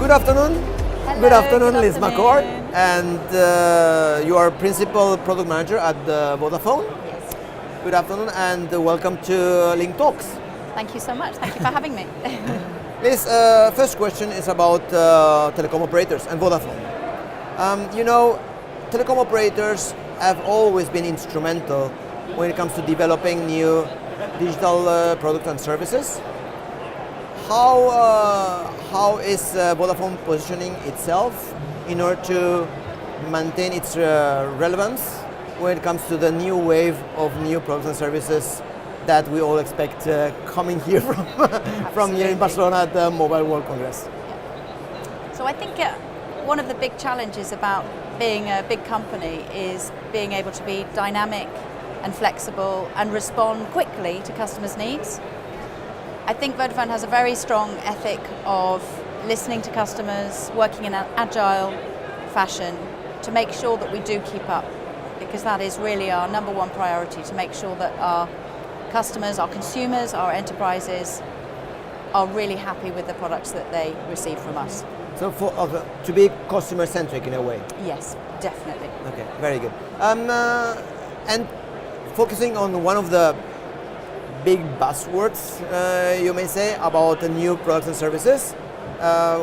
Good afternoon. Hello, Good afternoon, good Liz afternoon. McCord. And you are Principal Product Manager at Vodafone. Yes. Good afternoon and welcome to Link Talks. Thank you so much. Thank you for having me. Liz, first question is about telecom operators and Vodafone. Telecom operators have always been instrumental when it comes to developing new digital products and services. How is Vodafone positioning itself in order to maintain its relevance when it comes to the new wave of new products and services that we all expect coming here from here in Barcelona at the Mobile World Congress? So I think one of the big challenges about being a big company is being able to be dynamic and flexible and respond quickly to customers' needs. I think Vodafone has a very strong ethic of listening to customers, working in an agile fashion to make sure that we do keep up, because that is really our number one priority, to make sure that our customers, our consumers, our enterprises are really happy with the products that they receive from us. So to be customer-centric in a way? Yes, definitely. Okay, very good. And focusing on one of the big buzzwords, you may say, about the new products and services.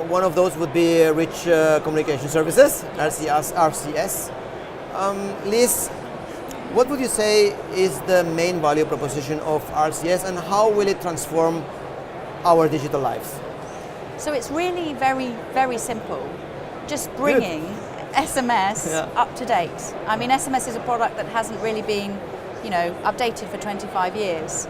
One of those would be Rich Communication Services, RCS. Liz, what would you say is the main value proposition of RCS and how will it transform our digital lives? So it's really very, very simple. Just bringing SMS up to date. I mean, SMS is a product that hasn't really been, updated for 25 years.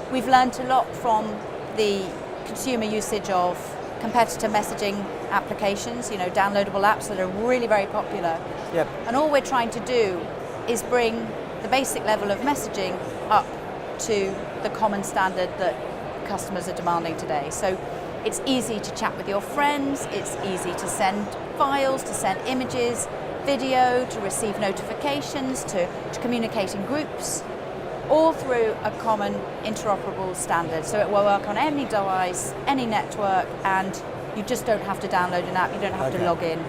We've learned a lot from the consumer usage of competitor messaging applications, downloadable apps that are really very popular. Yep. And all we're trying to do is bring the basic level of messaging up to the common standard that customers are demanding today. So it's easy to chat with your friends, it's easy to send files, to send images, video, to receive notifications, to communicate in groups, all through a common interoperable standard. So it will work on any device, any network, and you just don't have to download an app, you don't have to log in.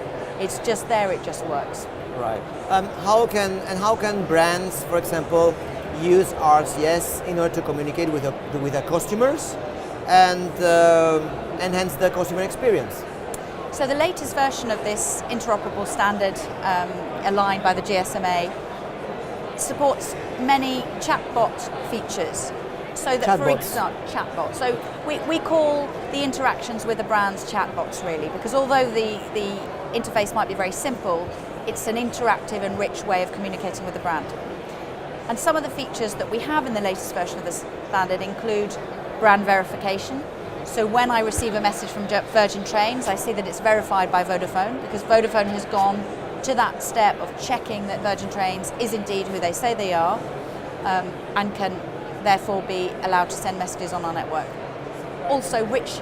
It's just there, it just works. Right. How can brands, for example, use RCS in order to communicate with their customers and enhance the customer experience? So the latest version of this interoperable standard, aligned by the GSMA, supports many chatbot features. So that, for example, chatbots. So we call the interactions with the brands chatbots, really, because although the interface might be very simple, it's an interactive and rich way of communicating with the brand. And some of the features that we have in the latest version of the standard include brand verification. So when I receive a message from Virgin Trains, I see that it's verified by Vodafone, because Vodafone has gone to that step of checking that Virgin Trains is indeed who they say they are, and can therefore be allowed to send messages on our network. Also rich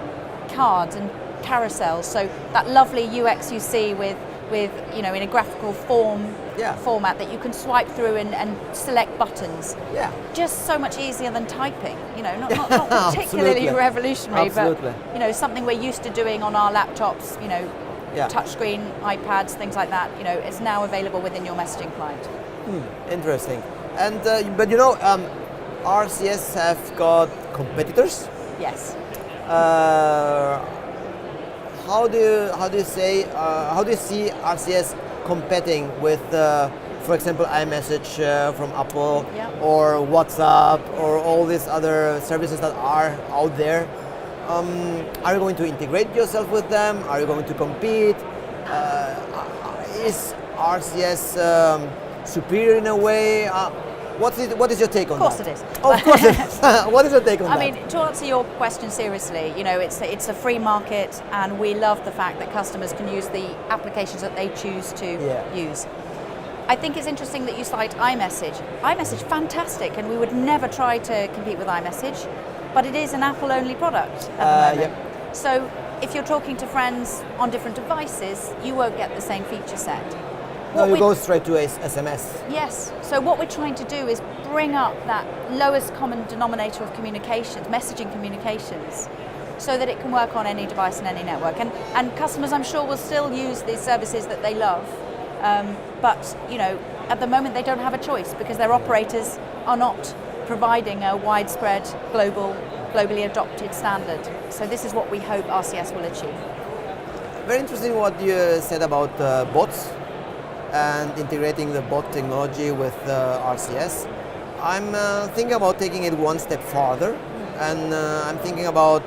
cards and carousels, so that lovely UX you see with in a graphical format that you can swipe through and select buttons. Yeah. Just so much easier than typing. Not particularly revolutionary, but something we're used to doing on our laptops. Touchscreen, iPads, things like that. It's now available within your messaging client. Interesting. And RCS have got competitors. Yes. How do you see RCS competing with, for example, iMessage from Apple, or WhatsApp, or all these other services that are out there? Are you going to integrate yourself with them? Are you going to compete? Is RCS superior in a way? What is your take on that? Of course it is. Oh, of course it is. What is your take on that? I mean, to answer your question seriously, it's a free market, and we love the fact that customers can use the applications that they choose to use. I think it's interesting that you cite iMessage. iMessage, fantastic, and we would never try to compete with iMessage, but it is an Apple-only product at the moment. So if you're talking to friends on different devices, you won't get the same feature set. No, you go straight to SMS. Yes. So what we're trying to do is bring up that lowest common denominator of communications, messaging communications, so that it can work on any device and any network. And customers, I'm sure, will still use these services that they love, but at the moment they don't have a choice because their operators are not providing a widespread globally adopted standard. So this is what we hope RCS will achieve. Very interesting what you said about bots and integrating the bot technology with RCS. I'm thinking about taking it one step farther, and I'm thinking about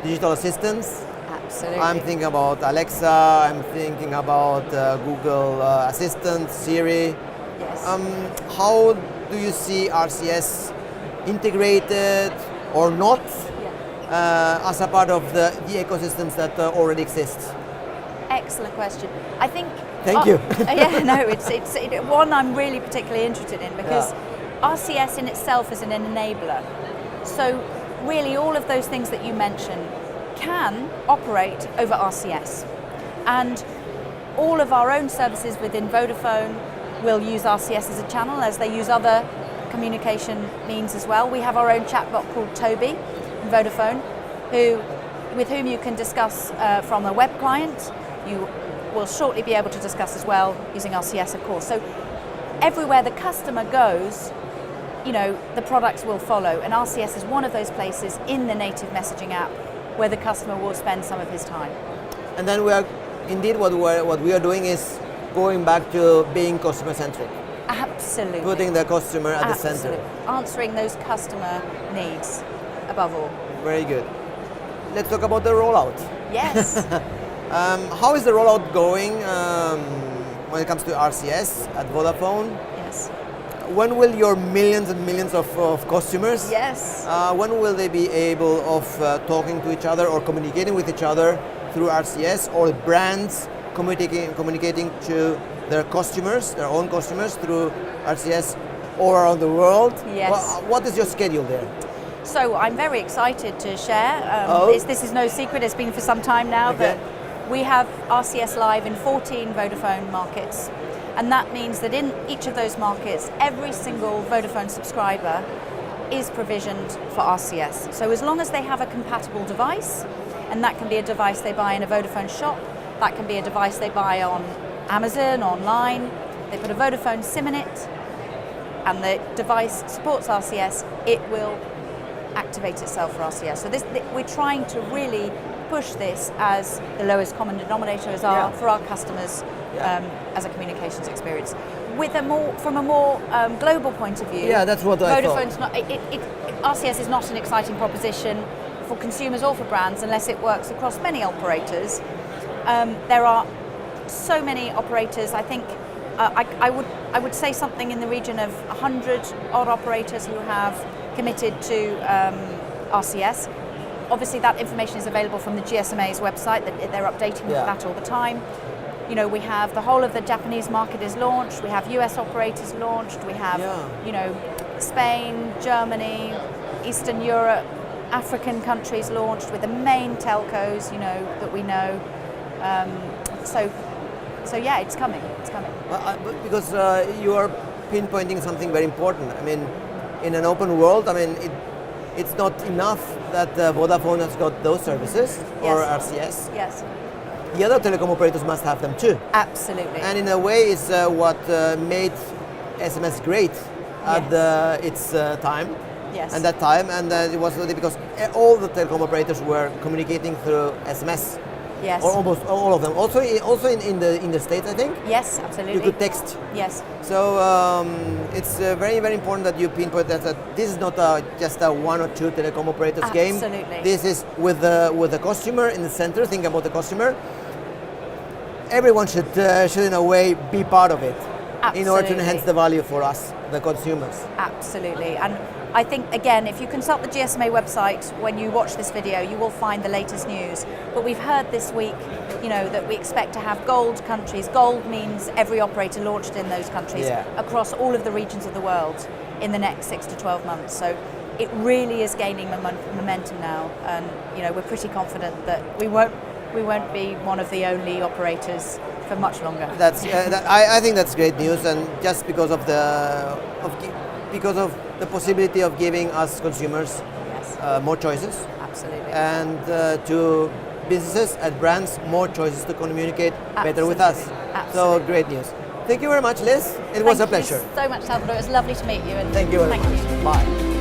digital assistants. Absolutely. I'm thinking about Alexa, I'm thinking about Google Assistant, Siri. Yes. How do you see RCS integrated or not as a part of the ecosystems that already exist? Excellent question. I think. Thank you. Yeah, no, it's one I'm really particularly interested in because RCS in itself is an enabler. So really, all of those things that you mentioned can operate over RCS, and all of our own services within Vodafone will use RCS as a channel, as they use other communication means as well. We have our own chatbot called Toby in Vodafone, with whom you can discuss from a web client. You will shortly be able to discuss as well using RCS, of course. So everywhere the customer goes, the products will follow, and RCS is one of those places in the native messaging app where the customer will spend some of his time. And then we are indeed what we are doing is going back to being customer centric. Absolutely. Putting the customer at the center. Answering those customer needs above all. Very good. Let's talk about the rollout. Yes. How is the rollout going when it comes to RCS at Vodafone? Yes. When will your millions and millions of customers, yes, when will they be able of talking to each other or communicating with each other through RCS, or brands communicating to their customers, their own customers through RCS all around the world? Yes. What is your schedule there? So I'm very excited to share. This is no secret, it's been for some time now, that we have RCS live in 14 Vodafone markets. And that means that in each of those markets, every single Vodafone subscriber is provisioned for RCS. So as long as they have a compatible device, and that can be a device they buy in a Vodafone shop, that can be a device they buy on Amazon, online, they put a Vodafone SIM in it, and the device supports RCS, it will activate itself for RCS. So we're trying to really push this as the lowest common denominator for our customers as a communications experience. From a more global point of view, that's what I thought. Vodafone's not. RCS is not an exciting proposition for consumers or for brands unless it works across many operators. There are so many operators. I think I would say something in the region of 100 odd operators who have committed to RCS. Obviously, that information is available from the GSMA's website. They're updating that all the time. We have the whole of the Japanese market is launched. We have US operators launched. We have, Spain, Germany, Eastern Europe, African countries launched with the main telcos, that we know. So yeah, it's coming. It's coming. Because you are pinpointing something very important. I mean, in an open world, it's not enough that Vodafone has got those services or RCS. Yes. The other telecom operators must have them too. Absolutely. And in a way, it's what made SMS great at its time. Yes. And that time, and it was really because all the telecom operators were communicating through SMS. Yes. Or almost all of them. Also in the States, I think. Yes, absolutely. You could text. Yes. So it's very, very important that you pinpoint that this is not just a one or two telecom operators game. Absolutely. This is with the customer in the center. Think about the customer. Everyone should in a way be part of it. Absolutely. In order to enhance the value for us, the consumers. Absolutely. And I think, again, if you consult the GSMA website when you watch this video, you will find the latest news. But we've heard this week, that we expect to have gold countries. Gold means every operator launched in those countries across all of the regions of the world in the next 6 to 12 months. So it really is gaining momentum now. And, we're pretty confident that we won't be one of the only operators for much longer. I think that's great news, and just because of the possibility of giving us consumers more choices. Absolutely. Absolutely. And to businesses and brands, more choices to communicate better with us. Absolutely. So great news. Thank you very much, Liz. It was a pleasure. Thank you so much, Salvador. It was lovely to meet you. And Thank you very much. you. Bye.